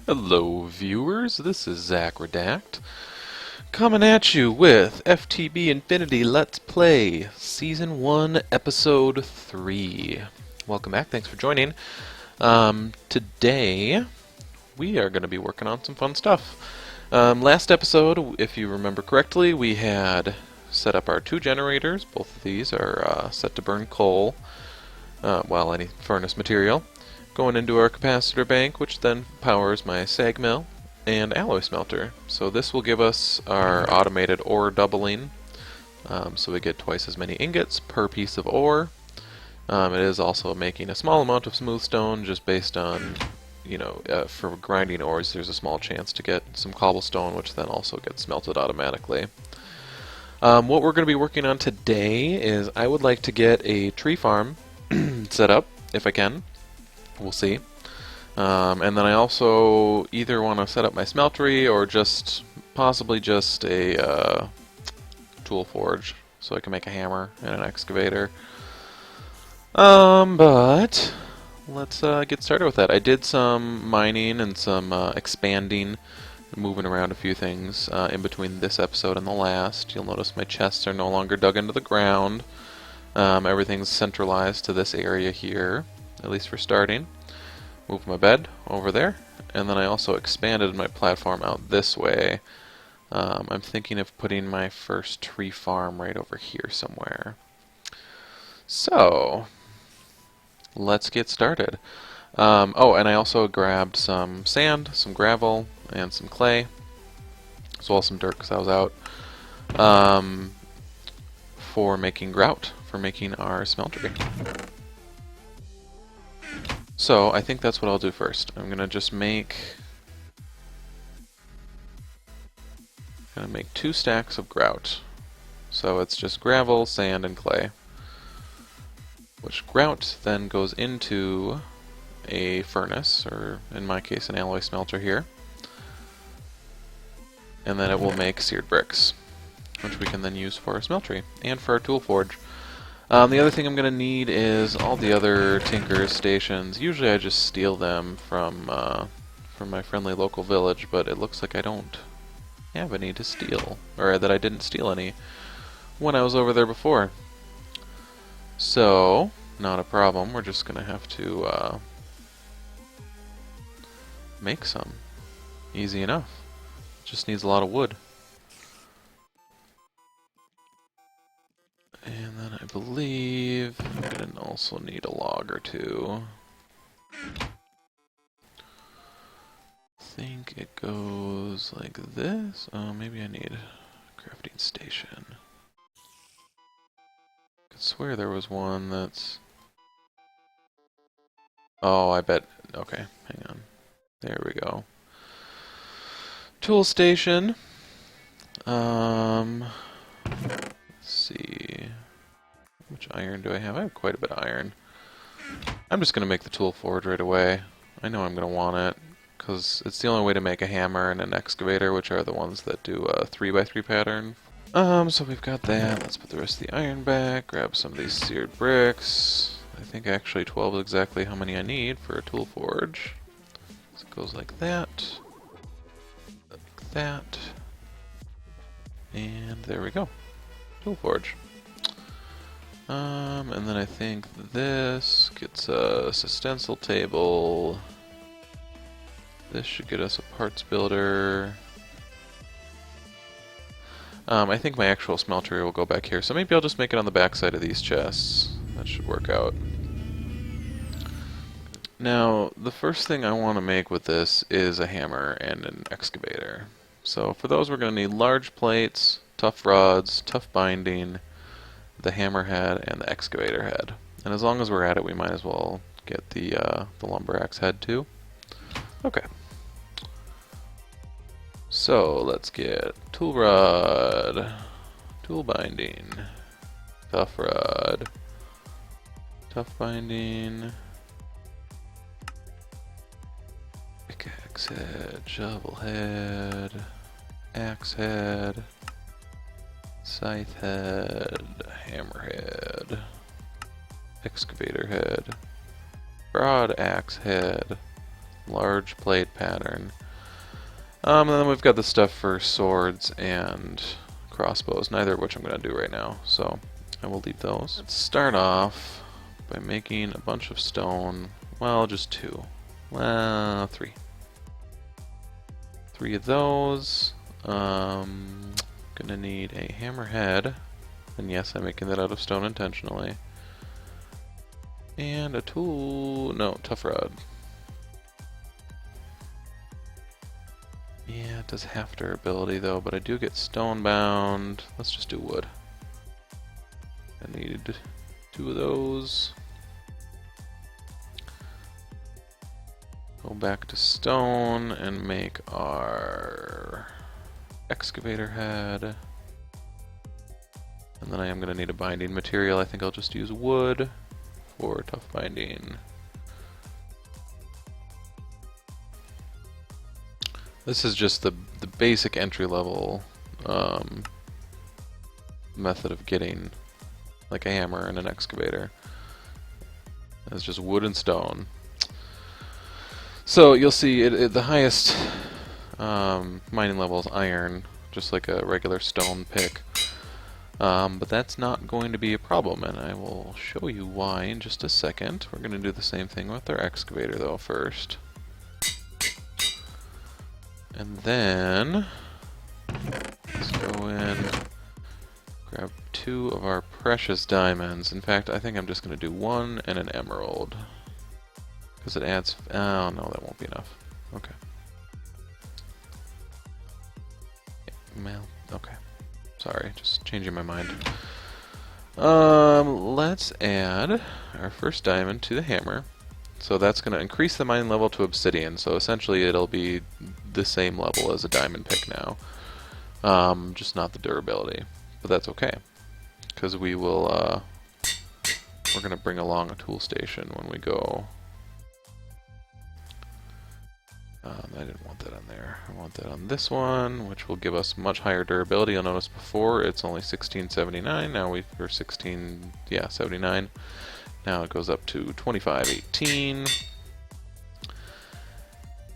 Hello viewers, this is ZacRedact, coming at you with FTB Infinity Let's Play, Season 1, Episode 3. Welcome back, thanks for joining. Today, we are going to be working on some fun stuff. Last episode, if you remember correctly, we had set up our two generators. Both of these are set to burn coal, any furnace material, going into our capacitor bank, which then powers my sag mill and alloy smelter. So this will give us our automated ore doubling, so we get twice as many ingots per piece of ore. It is also making a small amount of smooth stone, just based on, for grinding ores there's a small chance to get some cobblestone, which then also gets smelted automatically. What we're going to be working on today is I would like to get a tree farm set up, if I can. We'll see. And then I also either want to set up my smeltery or possibly just a tool forge, so I can make a hammer and an excavator. But let's get started with that. I did some mining and some expanding, moving around a few things in between this episode and the last. You'll notice my chests are no longer dug into the ground. Everything's centralized to this area here, at least for starting. Moved my bed over there, and then I also expanded my platform out this way. I'm thinking of putting my first tree farm right over here somewhere. So, let's get started. And I also grabbed some sand, some gravel, and some clay, as well as some dirt because I was out, for making grout, for making our smeltery. So, I think that's what I'll do first. I'm gonna just make 2 stacks of grout. So it's just gravel, sand, and clay. Which grout then goes into a furnace, or in my case an alloy smelter here. And then it will make seared bricks, which we can then use for our smeltery and for our tool forge. The other thing I'm going to need is all the other Tinker's stations. Usually I just steal them from my friendly local village, but it looks like I don't have any to steal, or that I didn't steal any when I was over there before. So, not a problem. We're just going to have to make some. Easy enough. Just needs a lot of wood. And then I believe I'm going to also need a log or two. I think it goes like this. Oh, maybe I need a crafting station. I could swear there was one that's... Oh, I bet... Okay, hang on. There we go. Tool station. Let's see. How much iron do I have? I have quite a bit of iron. I'm just going to make the tool forge right away. I know I'm going to want it, because it's the only way to make a hammer and an excavator, which are the ones that do a 3x3 pattern. So we've got that. Let's put the rest of the iron back, grab some of these seared bricks. I think actually 12 is exactly how many I need for a tool forge. So it goes like that. Like that. And there we go. Tool forge. And then I think this gets us a stencil table. This should get us a parts builder. I think my actual smeltery will go back here, so maybe I'll just make it on the back side of these chests. That should work out. Now, the first thing I want to make with this is a hammer and an excavator. So for those we're going to need large plates, tough rods, tough binding, the hammer head, and the excavator head. And as long as we're at it, we might as well get the lumber axe head too. Okay. So let's get tool rod, tool binding, tough rod, tough binding, pickaxe head, shovel head, axe head, scythe head, hammer head, excavator head, broad axe head, large blade pattern. And then we've got the stuff for swords and crossbows, neither of which I'm going to do right now, so I will leave those. Let's start off by making a bunch of stone. Well, just 2. Well, 3. 3 of those. Gonna need a hammerhead, and yes, I'm making that out of stone intentionally. And a tool. No, tough rod. Yeah, it does half durability though, but I do get stone bound. Let's just do wood. I need 2 of those. Go back to stone and make our excavator head. And then I am going to need a binding material. I think I'll just use wood for tough binding. This is just the basic entry level method of getting like a hammer and an excavator. It's just wood and stone. So you'll see the highest mining level is iron, just like a regular stone pick. But that's not going to be a problem, and I will show you why in just a second. We're going to do the same thing with our excavator though first. And then let's go in, grab 2 of our precious diamonds. In fact, I think I'm just going to do 1 and an emerald. Because it adds... oh, no, that won't be enough. Okay. Well, okay. Sorry, just changing my mind. Let's add our first diamond to the hammer. So that's going to increase the mining level to obsidian. So essentially it'll be the same level as a diamond pick now. Just not the durability. But that's okay. Because we will... we're going to bring along a tool station when we go... I didn't want that on there. I want that on this one, which will give us much higher durability. You'll notice before it's only 1679. Now we're 79. Now it goes up to 2518.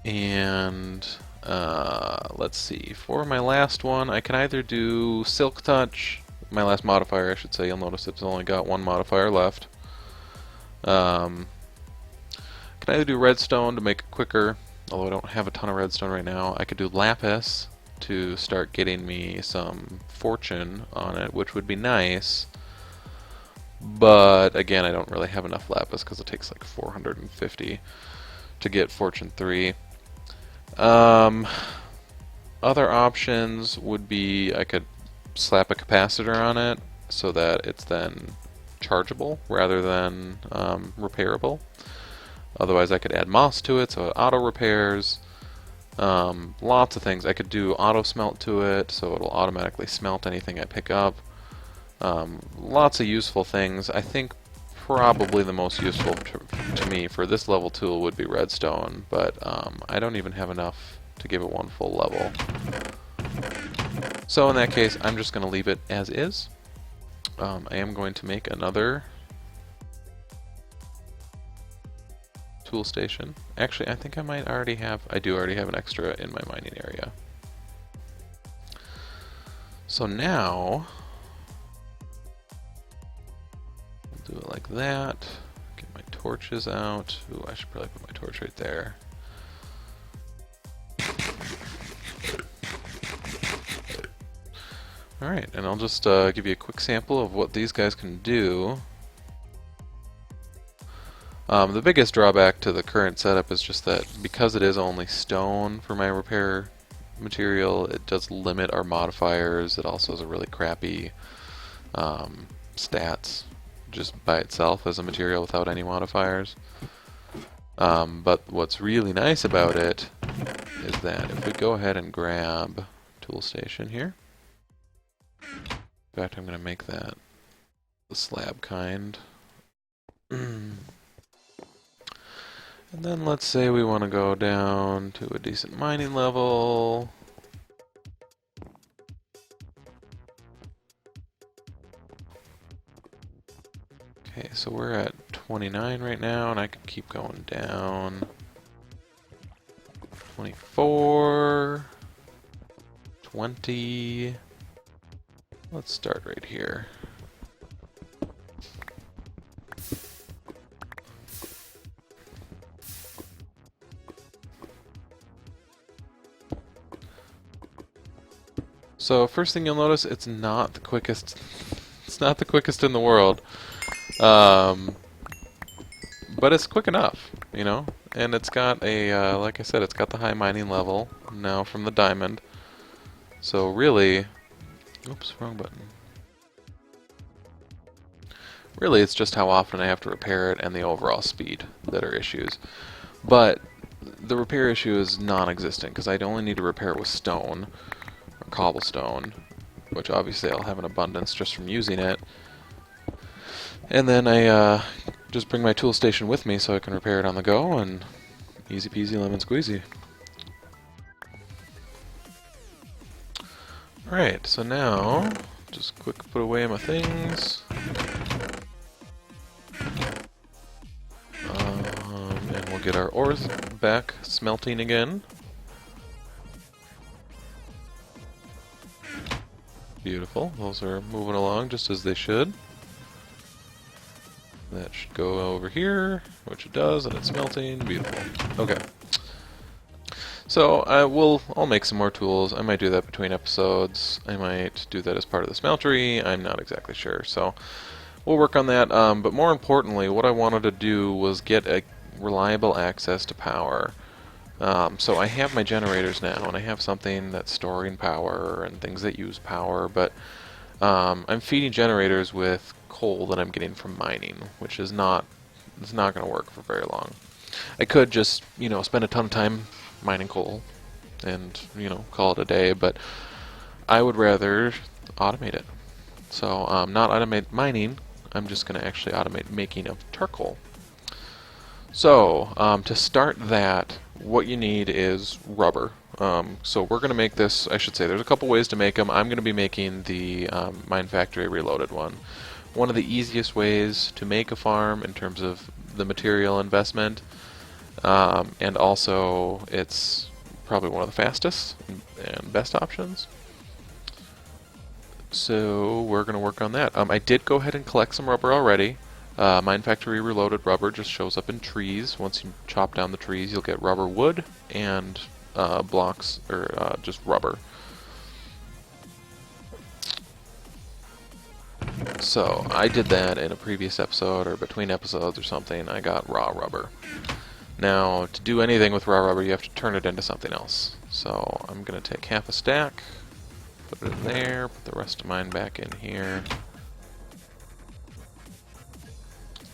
And let's see. For my last one, I can either do Silk Touch. My last modifier, I should say. You'll notice it's only got 1 modifier left. Can either do Redstone to make it quicker. Although I don't have a ton of redstone right now. I could do lapis to start getting me some fortune on it, which would be nice. But again, I don't really have enough lapis because it takes like 450 to get fortune 3. Other options would be I could slap a capacitor on it so that it's then chargeable rather than repairable. Otherwise, I could add moss to it, so it auto repairs. Lots of things. I could do auto smelt to it, so it'll automatically smelt anything I pick up. Lots of useful things. I think probably the most useful to me for this level tool would be redstone, but I don't even have enough to give it 1 full level. So in that case, I'm just going to leave it as is. I am going to make another tool station. Actually, I think I might already have... I do already have an extra in my mining area. So now... we'll do it like that. Get my torches out. Ooh, I should probably put my torch right there. Alright, and I'll just give you a quick sample of what these guys can do. The biggest drawback to the current setup is just that because it is only stone for my repair material, it does limit our modifiers. It also has a really crappy stats just by itself as a material without any modifiers. But what's really nice about it is that if we go ahead and grab tool station here, in fact I'm going to make that the slab kind. And then let's say we want to go down to a decent mining level. Okay, so we're at 29 right now, and I could keep going down. 24, 20. Let's start right here. So first thing you'll notice, it's not the quickest. It's not the quickest in the world, but it's quick enough, you know. And it's got a, like I said, it's got the high mining level now from the diamond. So really, oops, wrong button. Really, it's just how often I have to repair it and the overall speed that are issues. But the repair issue is non-existent because I'd only need to repair it with stone. Cobblestone, which obviously I'll have an abundance just from using it. And then I just bring my tool station with me so I can repair it on the go, and easy peasy lemon squeezy. Alright, so now, just quick put away my things. And we'll get our ores back smelting again. Beautiful. Those are moving along just as they should. That should go over here, which it does, and it's melting. Beautiful. Okay. So I'll make some more tools. I might do that between episodes. I might do that as part of the smeltery. I'm not exactly sure. So we'll work on that. But more importantly, what I wanted to do was get a reliable access to power. So I have my generators now, and I have something that's storing power and things that use power, but I'm feeding generators with coal that I'm getting from mining, which is not going to work for very long. I could just, you know, spend a ton of time mining coal and, you know, call it a day, but I would rather automate it. So not automate mining, I'm just going to actually automate making of charcoal. So to start that, what you need is rubber. So we're going to make this, I should say, there's a couple ways to make them. I'm going to be making the Mine Factory Reloaded one. One of the easiest ways to make a farm in terms of the material investment, and also it's probably one of the fastest and best options. So we're going to work on that. I did go ahead and collect some rubber already. Mine Factory Reloaded rubber just shows up in trees. Once you chop down the trees, you'll get rubber wood and blocks, or just rubber. So I did that in a previous episode, or between episodes or something. I got raw rubber. Now, to do anything with raw rubber, you have to turn it into something else. So I'm going to take half a stack, put it in there, put the rest of mine back in here.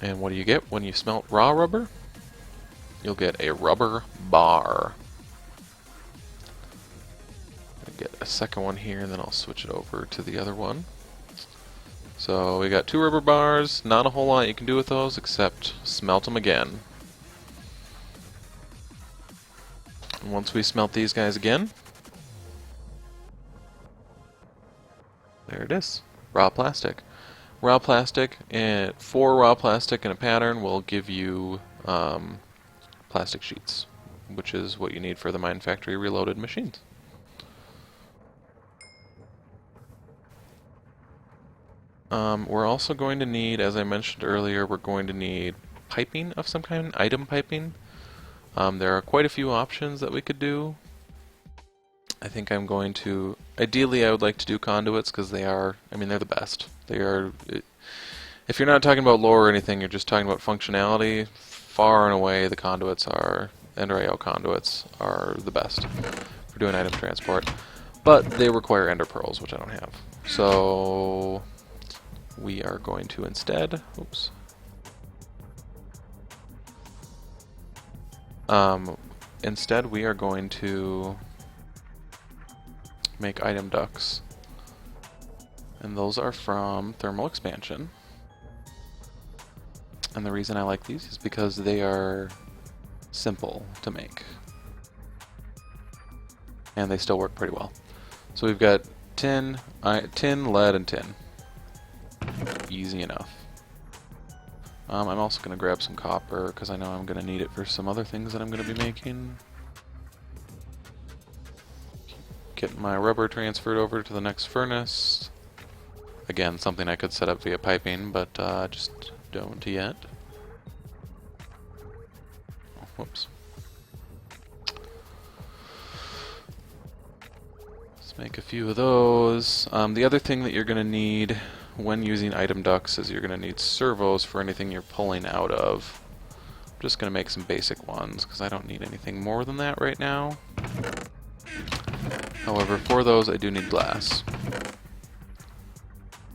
And what do you get when you smelt raw rubber? You'll get a rubber bar. I'll get a second one here, and then I'll switch it over to the other one. So we got 2 rubber bars. Not a whole lot you can do with those except smelt them again. And once we smelt these guys again, there it is, raw plastic. Raw plastic, and 4 raw plastic in a pattern will give you plastic sheets, which is what you need for the Mine Factory Reloaded machines. We're also going to need, as I mentioned earlier, we're going to need piping of some kind, item piping. There are quite a few options that we could do. I think I'm going to, ideally I would like to do conduits because they are, I mean, they're the best. They are, if you're not talking about lore or anything, you're just talking about functionality, far and away the conduits are, Ender IO conduits are the best for doing item transport. But they require ender pearls, which I don't have. So we are going to instead, oops. Instead we are going to make item ducts. And those are from thermal expansion. And the reason I like these is because they are simple to make. And they still work pretty well. So we've got tin, lead, and tin. Easy enough. I'm also going to grab some copper because I know I'm going to need it for some other things that I'm going to be making. get my rubber transferred over to the next furnace. Again, something I could set up via piping, but just don't yet. Oh, whoops. Let's make a few of those. The other thing that you're going to need when using item ducts is you're going to need servos for anything you're pulling out of. I'm just going to make some basic ones because I don't need anything more than that right now. However, for those I do need glass.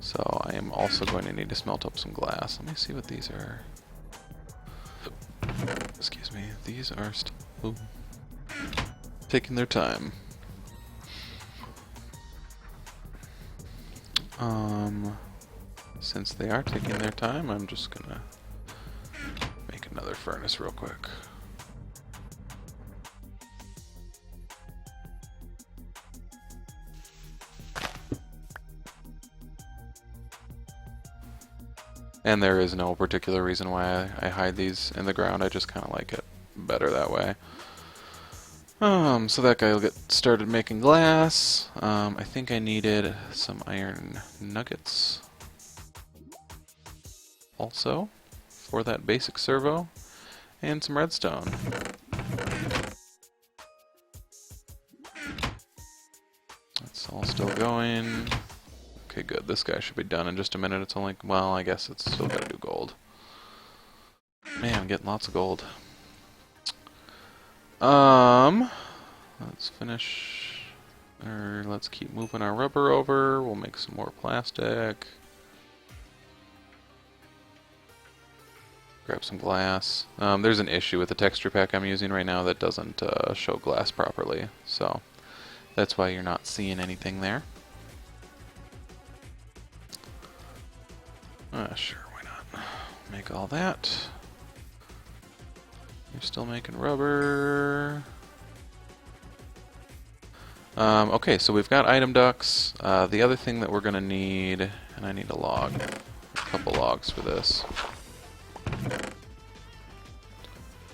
So I am also going to need to smelt up some glass. Let me see what these are. Excuse me. These are taking their time. Since they are taking their time, I'm just gonna make another furnace real quick. And there is no particular reason why I hide these in the ground, I just kind of like it better that way. So that guy will get started making glass. I think I needed some iron nuggets also for that basic servo, and some redstone. That's all still going. Okay, good. This guy should be done in just a minute. It's only, well, I guess it's still gotta do gold. Man, I'm getting lots of gold. Let's finish, or let's keep moving our rubber over. We'll make some more plastic. Grab some glass. There's an issue with the texture pack I'm using right now that doesn't show glass properly, so that's why you're not seeing anything there. Sure, why not? Make all that. You're still making rubber. Okay, so we've got item ducts. The other thing that we're going to need, and I need a log, a couple logs for this.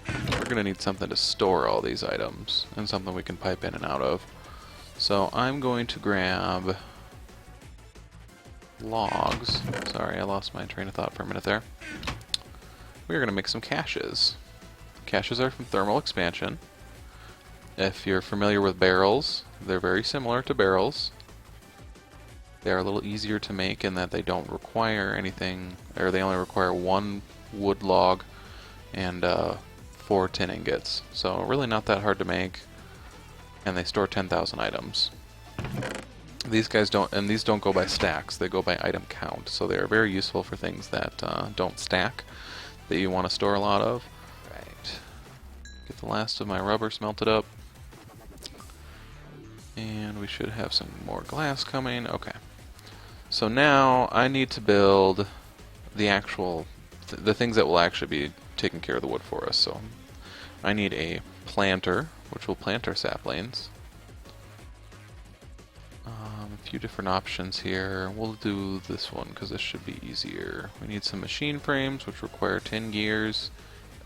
We're going to need something to store all these items, and something we can pipe in and out of. So I'm going to grab logs. Sorry, I lost my train of thought for a minute there. We're going to make some caches. Caches are from thermal expansion. If you're familiar with barrels, they're very similar to barrels. They are a little easier to make in that they don't require anything, or they only require one wood log and 4 tin ingots. So really not that hard to make, and they store 10,000 items. These guys don't, and these don't go by stacks, they go by item count. So they are very useful for things that don't stack, that you want to store a lot of. Right. Get the last of my rubber smelted up. And we should have some more glass coming. Okay. So now I need to build the actual, the things that will actually be taking care of the wood for us. So I need a planter, which will plant our saplings. A few different options here. We'll do this one because this should be easier. We need some machine frames, which require 10 gears,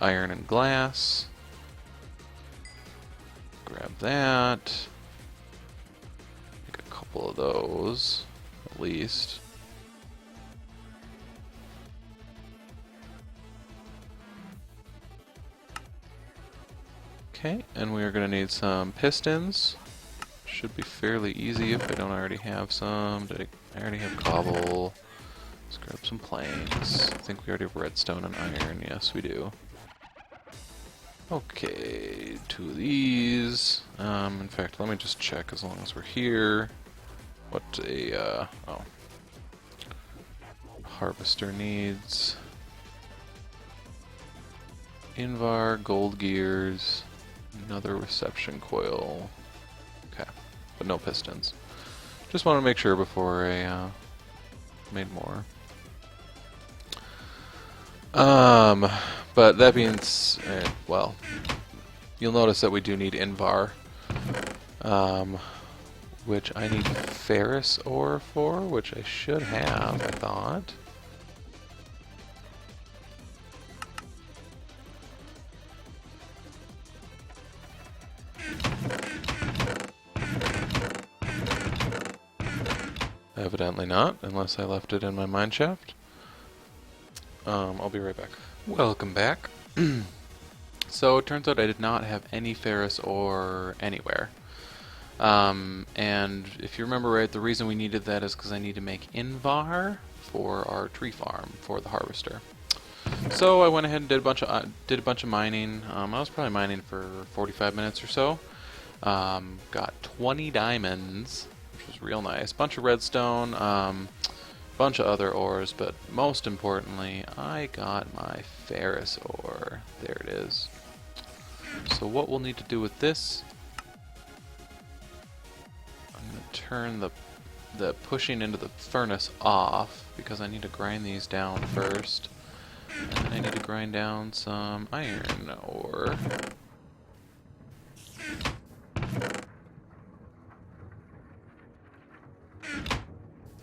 iron and glass. Grab that. Make a couple of those, at least. Okay, and we are going to need some pistons. Should be fairly easy if I don't already have some. I already have cobble. Let's grab some planks. I think we already have redstone and iron. Yes, we do. Okay, 2 of these. In fact, let me just check as long as we're here. What a harvester needs. Invar, gold gears, another reception coil. Okay, but no pistons. Just want to make sure before I made more. But that being said, well, you'll notice that we do need Invar, which I need ferrous ore for, which I should have, I thought. Evidently not, unless I left it in my mine shaft. I'll be right back. Welcome back. So it turns out I did not have any ferrous ore anywhere. And if you remember right, the reason we needed that is because I need to make invar for our tree farm for the harvester. So I went ahead and did a bunch of mining. I was probably mining for 45 minutes or so. Got 20 diamonds, which was real nice. Bunch of redstone, bunch of other ores, but most importantly, I got my ferrous ore. There it is. So what we'll need to do with this, I'm going to turn the pushing into the furnace off because I need to grind these down first. And then I need to grind down some iron ore.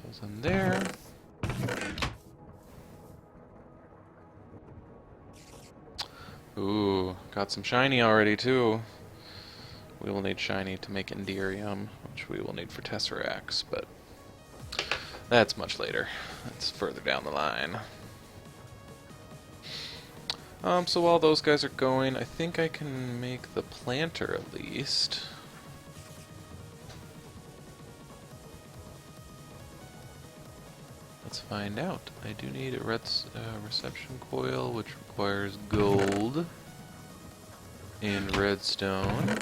Those in there. Ooh, got some shiny already too. We will need shiny to make Enderium, which we will need for Tesseracts, but that's much later. That's further down the line. So while those guys are going, I think I can make the planter at least. Let's find out. I do need a reception coil, which requires gold and redstone.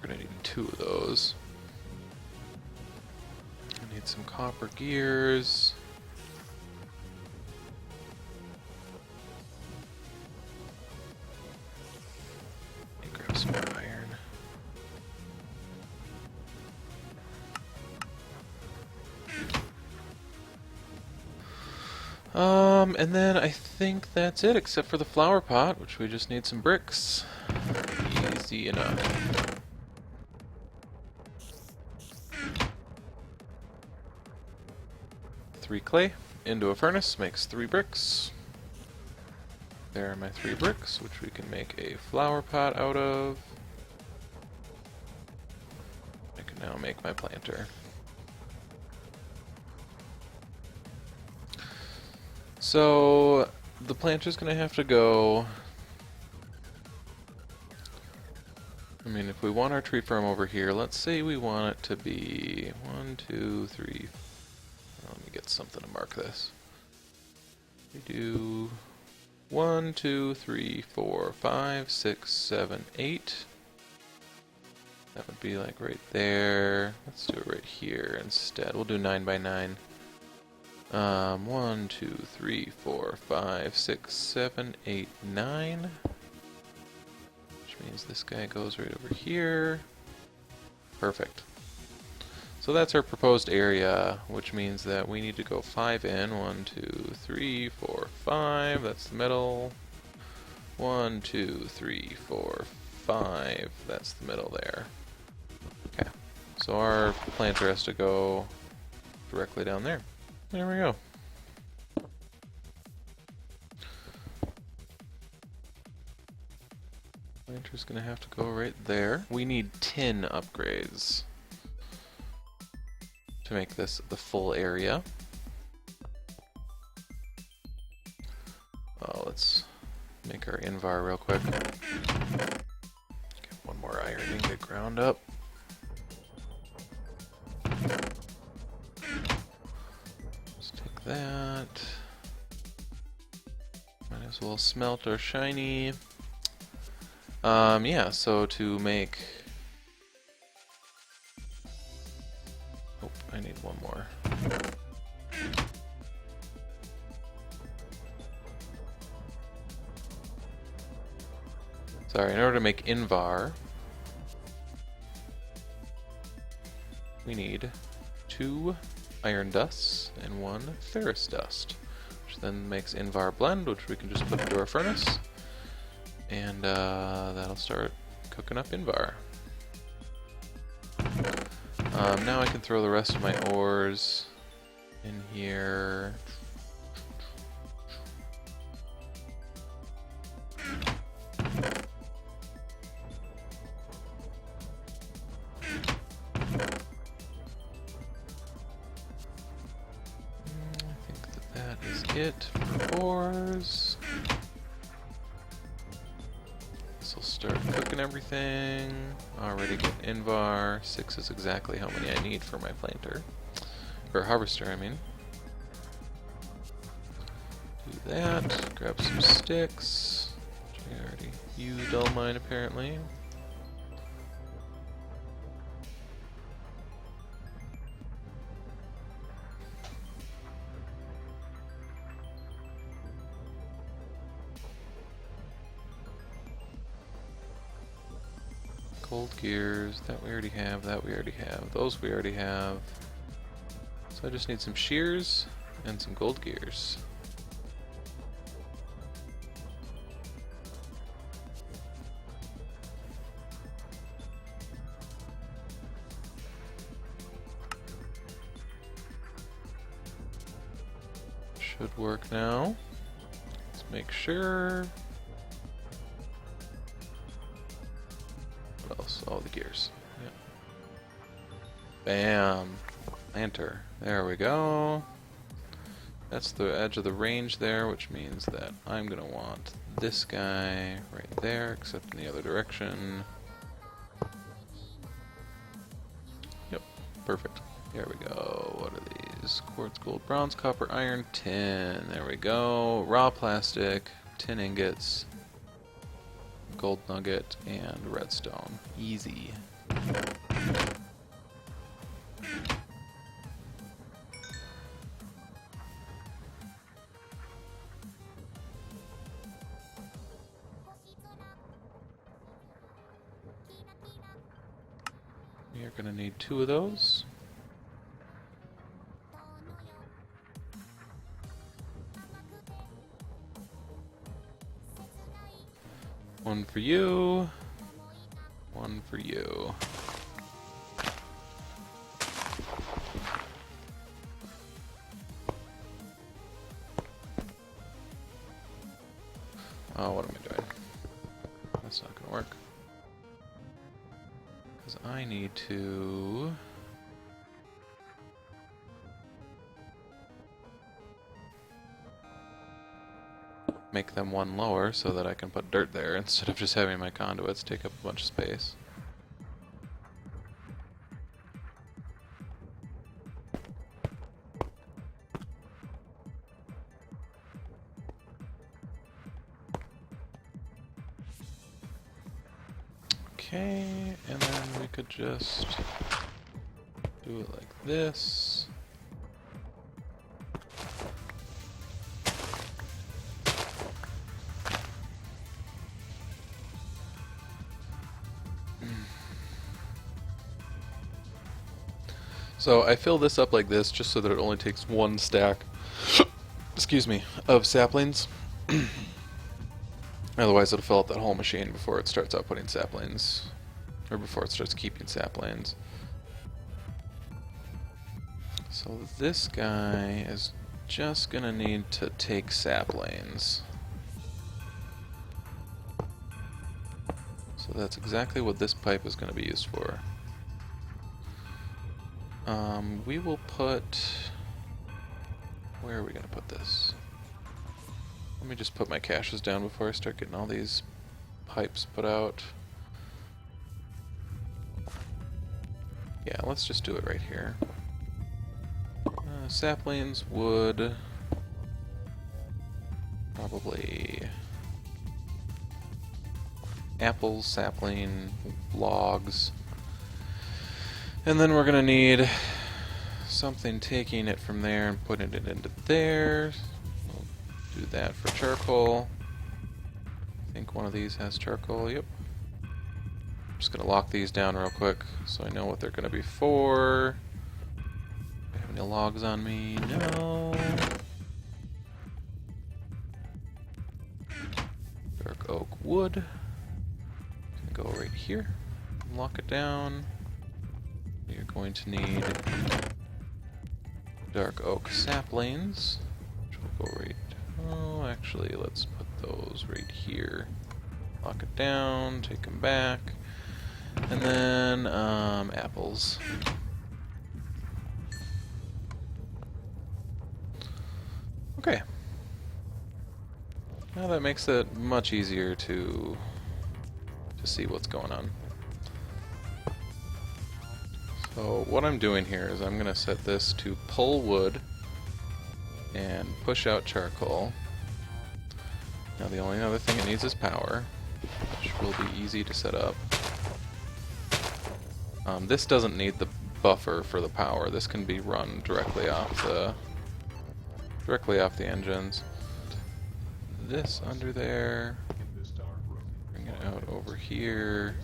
We're gonna need 2 of those. I need some copper gears. Let me grab some more iron. And then I think that's it, except for the flower pot, which we just need some bricks. Easy enough. Three clay into a furnace makes 3 bricks. There are my 3 bricks, which we can make a flower pot out of. I can now make my planter. So the planter's gonna have to go. I mean, if we want our tree farm over here, let's say we want it to be 1, 2, 3. Let me get something to mark this. We do 1, 2, 3, 4, 5, 6, 7, 8. That would be like right there. Let's do it right here instead. We'll do 9 by 9. 1, 2, 3, 4, 5, 6, 7, 8, 9. Which means this guy goes right over here. Perfect. So that's our proposed area, which means that we need to go 5 in. 1, 2, 3, 4, 5. That's the middle. 1, 2, 3, 4, 5. That's the middle there. Okay. So our planter has to go directly down there. There we go. Planter's gonna have to go right there. We need tin upgrades to make this the full area. Oh, let's make our invar real quick. Get one more iron ingot ground up. That. Might as well smelt our shiny. Yeah, so to make... Oh, I need one more. Sorry, in order to make invar, we need 2 iron dusts and 1 ferrous dust, which then makes invar blend, which we can just put into our furnace, and that'll start cooking up invar. Now I can throw the rest of my ores in here. Hit 4s. This will start cooking everything. Already get Invar. 6 is exactly how many I need for my planter. Or harvester, I mean. Do that. Grab some sticks. Which I already used all mine apparently. Gold gears, that we already have, that we already have, those we already have. So I just need some shears and some gold gears. Should work now. Let's make sure. All the gears. Yep. Bam! Enter. There we go. That's the edge of the range there, which means that I'm gonna want this guy right there, except in the other direction. Yep, perfect. There we go. What are these? Quartz, gold, bronze, copper, iron, tin. There we go. Raw plastic, tin ingots, gold nugget, and redstone. Easy. We are going to need 2 of those. One for you. One for you. Oh, what am I doing? That's not gonna work. Because I need to... make them one lower so that I can put dirt there instead of just having my conduits take up a bunch of space. Okay, and then we could just do it like this. So I fill this up like this just so that it only takes 1 stack, excuse me, of saplings. Otherwise it'll fill up that whole machine before it starts outputting saplings, or before it starts keeping saplings. So this guy is just gonna need to take saplings. So that's exactly what this pipe is gonna be used for. We will put... where are we going to put this? Let me just put my caches down before I start getting all these pipes put out. Yeah, let's just do it right here. Saplings, wood, probably apples, sapling, logs. And then we're gonna need something taking it from there and putting it into there. We'll do that for charcoal. I think one of these has charcoal, yep. I'm just gonna lock these down real quick so I know what they're gonna be for. Do I have any logs on me? No. Dark oak wood. Go right here. Lock it down. You're going to need dark oak saplings, which will go right... oh, actually, let's put those right here. Lock it down, take them back, and then apples. Okay, Now that makes it much easier to see what's going on. So what I'm doing here is I'm going to set this to pull wood and push out charcoal. Now the only other thing it needs is power, which will be easy to set up. This doesn't need the buffer for the power. This can be run directly off the engines. This under there. Bring it out over here.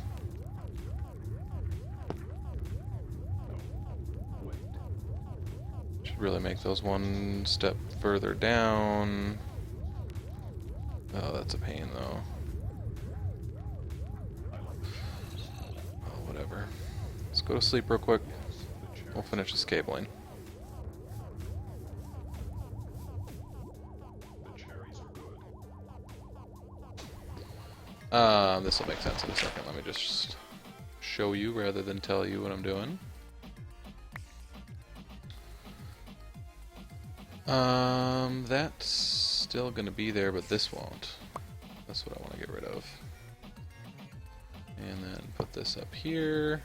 Should really make those one step further down. Oh, that's a pain though. Oh, whatever. Let's go to sleep real quick. We'll finish this cabling. This will make sense in a second. Let me just show you rather than tell you what I'm doing. That's still gonna be there, but this won't. That's what I want to get rid of. And then put this up here.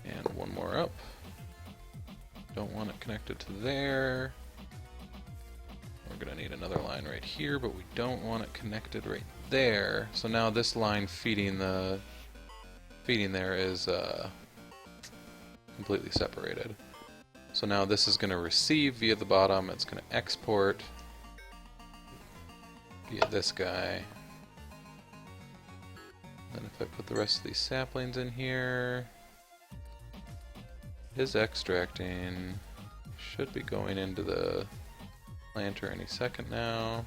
And one more up. Don't want it connected to there. We're gonna need another line right here, but we don't want it connected right there. So now this line feeding there is completely separated. So now this is gonna receive via the bottom. It's gonna export via this guy. Then if I put the rest of these saplings in here, it is extracting. Should be going into the planter any second now.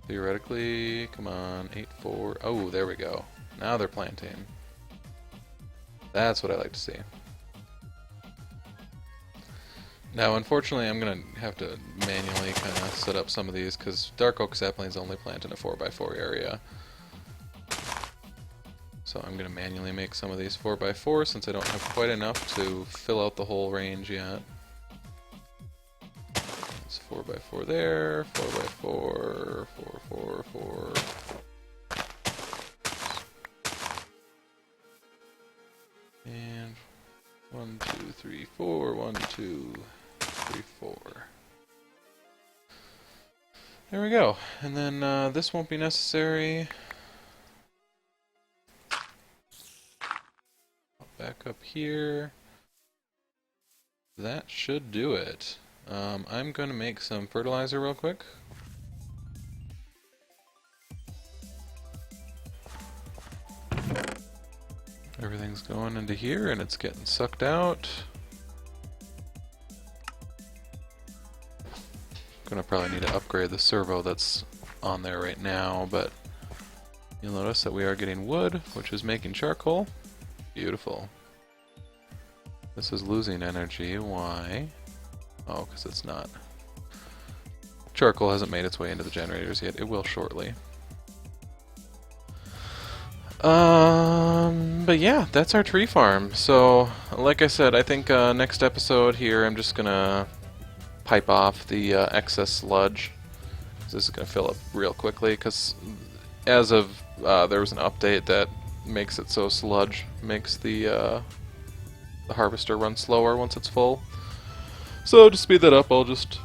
Theoretically, come on, 8-4. Oh, there we go. Now they're planting. That's what I like to see. Now, unfortunately, I'm going to have to manually kind of set up some of these because dark oak saplings only plant in a 4x4 area. So I'm going to manually make some of these 4x4 since I don't have quite enough to fill out the whole range yet. It's 4x4 there, 4x4, 4, 4, 4. And 1, 2, 3, 4, 1, 2, 3, 4. There we go. And then this won't be necessary. Back up here. That should do it. I'm going to make some fertilizer real quick. Everything's going into here and it's getting sucked out. Gonna probably need to upgrade the servo that's on there right now, but you'll notice that we are getting wood, which is making charcoal. Beautiful. This is losing energy. Why? Oh, because it's not. Charcoal hasn't made its way into the generators yet. It will shortly. But yeah, that's our tree farm. So, like I said, I think next episode here I'm just gonna pipe off the excess sludge. This is gonna fill up real quickly because as of there was an update that makes it so sludge makes the harvester run slower once it's full. So to speed that up, I'll just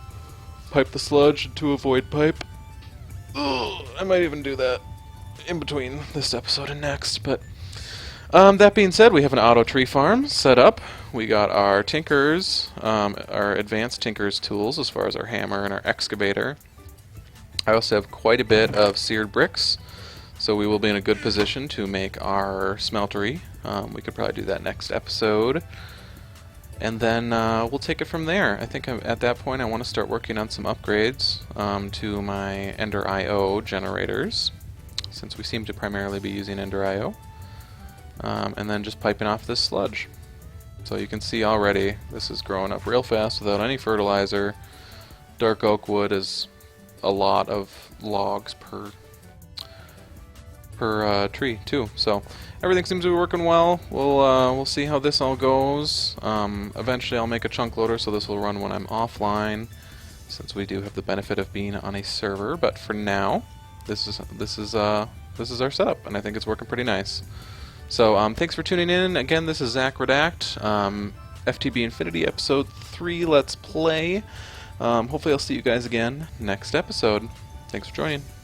pipe the sludge into a void pipe. Ugh, I might even do that in between this episode and next, but that being said, we have an auto tree farm set up. We got our tinkers, our advanced tinkers tools as far as our hammer and our excavator. I also have quite a bit of seared bricks, so we will be in a good position to make our smeltery. We could probably do that next episode. And then we'll take it from there. I think at that point I want to start working on some upgrades to my Ender IO generators, since we seem to primarily be using Ender IO. And then just piping off this sludge. So you can see already this is growing up real fast without any fertilizer. Dark oak wood is a lot of logs per per tree too. So everything seems to be working well. We'll see how this all goes. Eventually, I'll make a chunk loader, so this will run when I'm offline, since we do have the benefit of being on a server. But for now, this is our setup, and I think it's working pretty nice. So thanks for tuning in. Again, this is ZacRedact, FTB Infinity Episode 3 Let's Play. Hopefully I'll see you guys again next episode. Thanks for joining.